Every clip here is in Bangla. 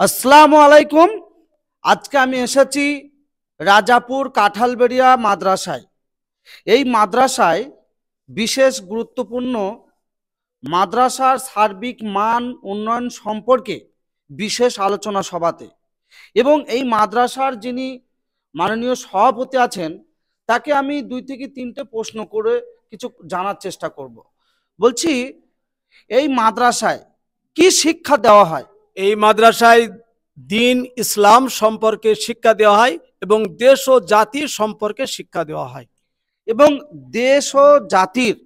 আসসালামু আলাইকুম। আজকে আমি এসেছি রাজাপুর কাঁঠালবেড়িয়া মাদ্রাসায়। এই মাদ্রাসায় বিশেষ গুরুত্বপূর্ণ মাদ্রাসার সার্বিক মান উন্নয়ন সম্পর্কে বিশেষ আলোচনা সভাতে, এবং এই মাদ্রাসার যিনি মাননীয় সভাপতি আছেন তাকে আমি 2 থেকে 3টে প্রশ্ন করে কিছু জানার চেষ্টা করব। বলছি, এই মাদ্রাসায় কি শিক্ষা দেওয়া হয়? এই মাদ্রাসায় দিন ইসলাম সম্পর্কে শিক্ষা দেওয়া হয় এবং দেশ ও জাতির সম্পর্কে শিক্ষা দেওয়া হয়। এবং দেশ ও জাতির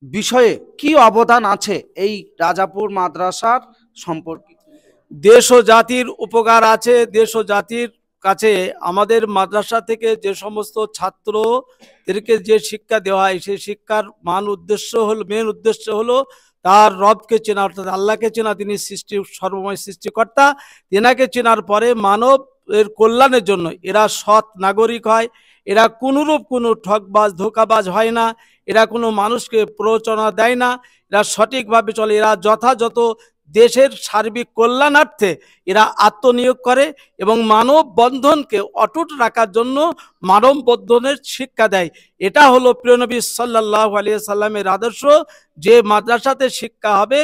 বিষয়ে কি অবদান আছে এই রাজাপুর মাদ্রাসার সম্পর্কে? দেশ ও জাতির উপকার আছে। দেশ ও জাতির কাছে আমাদের মাদ্রাসা থেকে যে সমস্ত ছাত্রদেরকে যে শিক্ষা দেওয়া হয়, সেই শিক্ষার মেন উদ্দেশ্য হলো তার রবকে চেনা, অর্থাৎ আল্লাহকে চেনা। তিনি সর্বময় সৃষ্টিকর্তা। তেনাকে চেনার পরে মানব এর কল্যাণের জন্য এরা সৎ নাগরিক হয়। এরা কোনোরূপ কোনো ঠকবাজ ধোকাবাজ হয় না। এরা কোনো মানুষকে প্ররোচনা দেয় না। এরা সঠিকভাবে চলে। এরা যথাযথ দেশের সার্বিক কল্যাণার্থে এরা আত্মনিয়োগ করে এবং মানব বন্ধনকে অটুট রাখার জন্য মানব বন্ধনের শিক্ষা দেয়। এটা হলো প্রিয় নবী সাল্লাল্লাহু আলাইহি সাল্লামের আদর্শ। যে মাদ্রাসাতে শিক্ষা হবে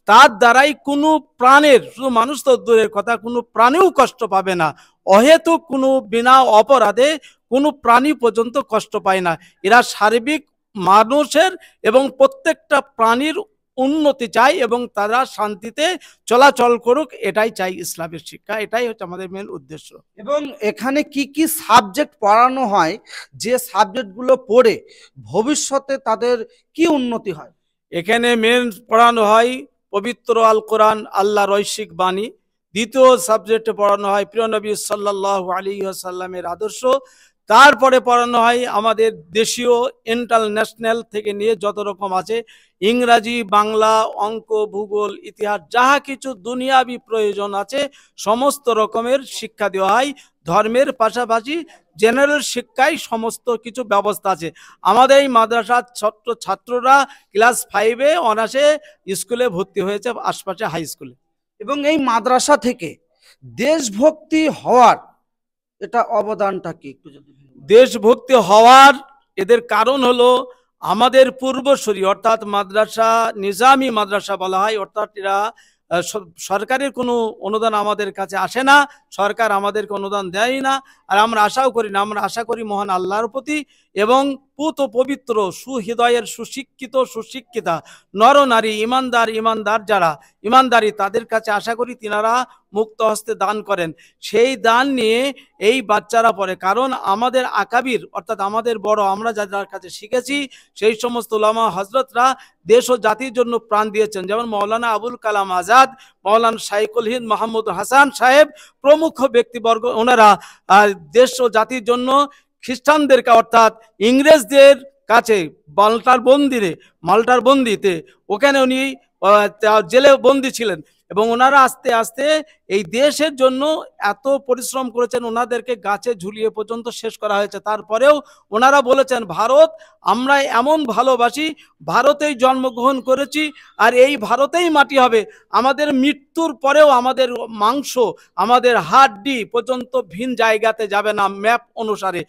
তার দ্বারাই কোনো প্রাণের, শুধু মানুষ তো দূরের কথা, কোনো প্রাণীও কষ্ট পাবে না। অহেতুক কোনো বিনা অপরাধে কোনো প্রাণী পর্যন্ত কষ্ট পায় না। এরা সার্বিক মানুষের এবং প্রত্যেকটা প্রাণীর উন্নতি চাই এবং তারা শান্তিতে চলাচল করুক, এটাই চাই ইসলামের শিক্ষা। এটাই হচ্ছে আমাদের মেন উদ্দেশ্য। এবং এখানে কি কি সাবজেক্ট পড়ানো হয়, যে সাবজেক্টগুলো পড়ে ভবিষ্যতে তাদের কি উন্নতি হয়? এখানে মেন পড়ানো হয় পবিত্র আল কোরআন, আল্লাহর ঐশিক বাণী। দ্বিতীয় সাবজেক্টে পড়ানো হয় প্রিয় নবী সাল্লাল্লাহু আলাইহি ওয়াসাল্লামের আদর্শ। তারপরে পড়ানো হয় আমাদের দেশীয় ইন্টারন্যাশনাল থেকে নিয়ে যত রকম আছে, ইংরাজি, বাংলা, অঙ্ক, ভূগোল, ইতিহাস, যাহা কিছু দুনিয়াবি প্রয়োজন আছে সমস্ত রকমের শিক্ষা দেওয়া হয়। ধর্মের পাশাপাশি জেনারেল শিক্ষায় সমস্ত কিছু ব্যবস্থা আছে। আমাদের এই মাদ্রাসার ছাত্ররা ক্লাস 5-এ অনার্সে স্কুলে ভর্তি হয়েছে, আশপাশে হাই স্কুলে। এবং এই মাদ্রাসা থেকে দেশভক্তি হওয়ার এটা অবদানটা কি একটু যদি? দেশভক্তি হওয়ার এদের কারণ হলো আমাদের পূর্বসূরি, অর্থাৎ মাদ্রাসা নিজামি মাদ্রাসা বলা হয়। অর্থাৎ এরা সরকারের কোনো অনুদান আমাদের কাছে আসে না, সরকার আমাদেরকে অনুদান দেয় না, আর আমরা আশাও করি না। আমরা আশা করি মহান আল্লাহর প্রতি এবং পুত পবিত্র সুহৃদয়ের সুশিক্ষিতা নরনারী ইমানদার যারা ইমানদারি, তাদের কাছে আশা করি তিনারা মুক্ত হস্তে দান করেন। সেই দান নিয়ে এই বাচ্চারা পড়ে। কারণ আমাদের আকাবির, অর্থাৎ আমাদের বড়, আমরা যাদের কাছে শিখেছি সেই সমস্ত উলামা হজরতরা দেশ ও জাতির জন্য প্রাণ দিয়েছেন। যেমন মৌলানা আবুল কালাম আজাদ, মৌলানা শাইখুল হিন্দ মাহমুদ হাসান সাহেব প্রমুখ ব্যক্তিবর্গ, ওনারা দেশ ও জাতির জন্য খ্রিস্টানদেরকে, অর্থাৎ ইংরেজদের কাছে মাল্টার বন্দিতে ওখানে উনি জেলে বন্দী ছিলেন এবং ওনারা আস্তে আস্তে এই দেশের জন্য এত পরিশ্রম করেছেন। ওনাদেরকে গাছে ঝুলিয়ে পর্যন্ত শেষ করা হয়েছে। তারপরেও ওনারা বলেছেন, ভারত আমরা এমন ভালোবাসি, ভারতেই জন্মগ্রহণ করেছি আর এই ভারতেই মাটি হবে। আমাদের মৃত্যুর পরেও আমাদের মাংস, আমাদের হাড্ডি পর্যন্ত ভিন জায়গাতে যাবে না, ম্যাপ অনুসারে,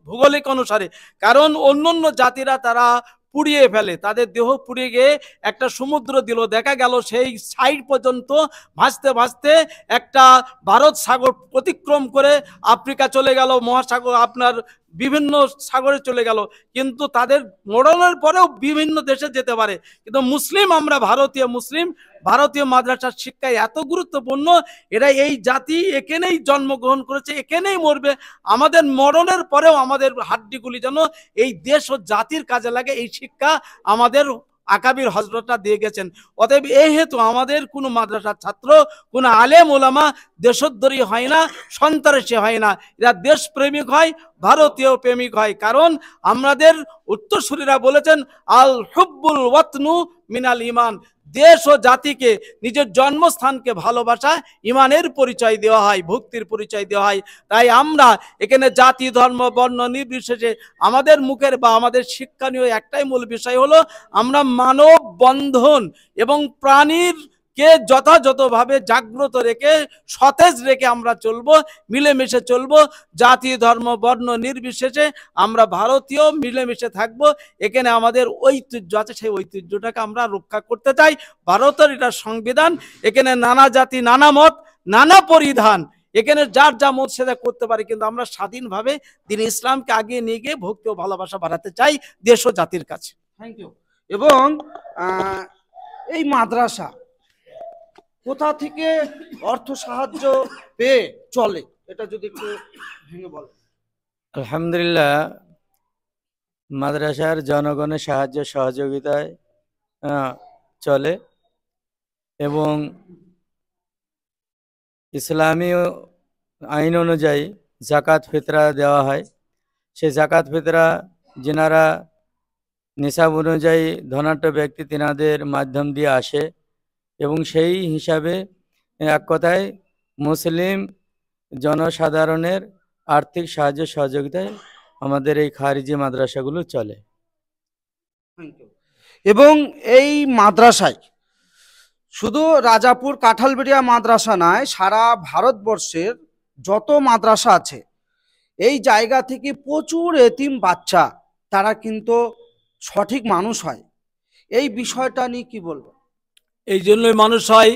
ভূগোলিক অনুসারে। কারণ অন্য জাতিরা তারা পুড়িয়ে ফেলে, তাদের দেহ পুড়িয়ে গিয়ে একটা সমুদ্র দিল, দেখা গেল সেই সাইড পর্যন্ত ভাসতে ভাসতে একটা ভারত সাগর অতিক্রম করে আফ্রিকা চলে গেল, মহাসাগর আপনার বিভিন্ন সাগরে চলে গেল। কিন্তু তাদের মোড়নের পরেও বিভিন্ন দেশে যেতে পারে। কিন্তু মুসলিম, আমরা ভারতীয় মুসলিম, ভারতীয় মাদ্রাসার শিক্ষায় এত গুরুত্বপূর্ণ। এরা এই জাতি এখানেই জন্মগ্রহণ করেছে, এখানেই মরবে। আমাদের মরণের পরেও আমাদের হাড্ডিগুলি যেন এই দেশ ও জাতির কাজে লাগে, এই শিক্ষা আমাদের আকাবির হজরতরা দিয়ে গেছেন। অতএব এই হেতু আমাদের কোনো মাদ্রাসার ছাত্র, কোনো আলেম ওলামা দেশোদ্ধারী হয় না, সন্ত্রাসী হয় না। এরা দেশপ্রেমিক হয়, ভারতীয় প্রেমিক হয়। কারণ আমাদের উত্তরসূরিরা বলেছেন, আল হুব্বুল ওয়াতনু মিনাল ইমান। দেশ ও জাতিকে, নিজের জন্মস্থানকে ভালোবাসা ইমানের পরিচয় দেওয়া হয়, ভক্তির পরিচয় দেওয়া হয়। তাই আমরা এখানে জাতি ধর্ম বর্ণ নির্বিশেষে আমাদের মুখের বা আমাদের শিক্ষণীয় একটাই মূল বিষয় হলো আমরা মানব বন্ধন এবং প্রাণীর কে যথাযথভাবে জাগ্রত রেখে সতেজ রেখে আমরা চলবো, মিলেমিশে চলবো, জাতি ধর্ম বর্ণ নির্বিশেষে আমরা ভারতীয় মিলেমিশে থাকবো। এখানে আমাদের ঐতিহ্য আছে, সেই ঐতিহ্যটাকে আমরা রক্ষা করতে চাই। ভারতের এটা সংবিধান, এখানে নানা জাতি নানা মত নানা পরিধান, এখানে যার যা মত সেটা করতে পারে, কিন্তু আমরা স্বাধীনভাবে দিন ইসলামকে আগিয়ে নিয়ে গিয়ে ভক্তি ও ভালোবাসা বাড়াতে চাই দেশ ও জাতির কাছে। Thank you. এবং এই মাদ্রাসা কোথা থেকে অর্থ সাহায্য পেয়ে চলে, এটা যদি একটু ভেঙে বলেন। আলহামদুলিল্লাহ, মাদ্রাসার জনগণের সাহায্য সহযোগিতায় চলে এবং ইসলামী আইন অনুযায়ী জাকাত ফিতরা দেওয়া হয়। সেই জাকাত ফিতরা যেনারা নিসাব অনুযায়ী ধনাঢ্য ব্যক্তি তেনাদের মাধ্যম দিয়ে আসে এবং সেই হিসাবে এক কথায় মুসলিম জনসাধারণের আর্থিক সাহায্য সহযোগিতায় আমাদের এই খারিজি মাদ্রাসাগুলো চলে। এবং এই মাদ্রাসায় শুধু রাজাপুর কাঁঠালবেড়িয়া মাদ্রাসা নয়, সারা ভারতবর্ষের যত মাদ্রাসা আছে এই জায়গা থেকে প্রচুর এতিম বাচ্চা তারা কিন্তু সঠিক মানুষ হয়। এই বিষয়টা নিয়ে কি বলবো? এই জন্যই মানুষ হয়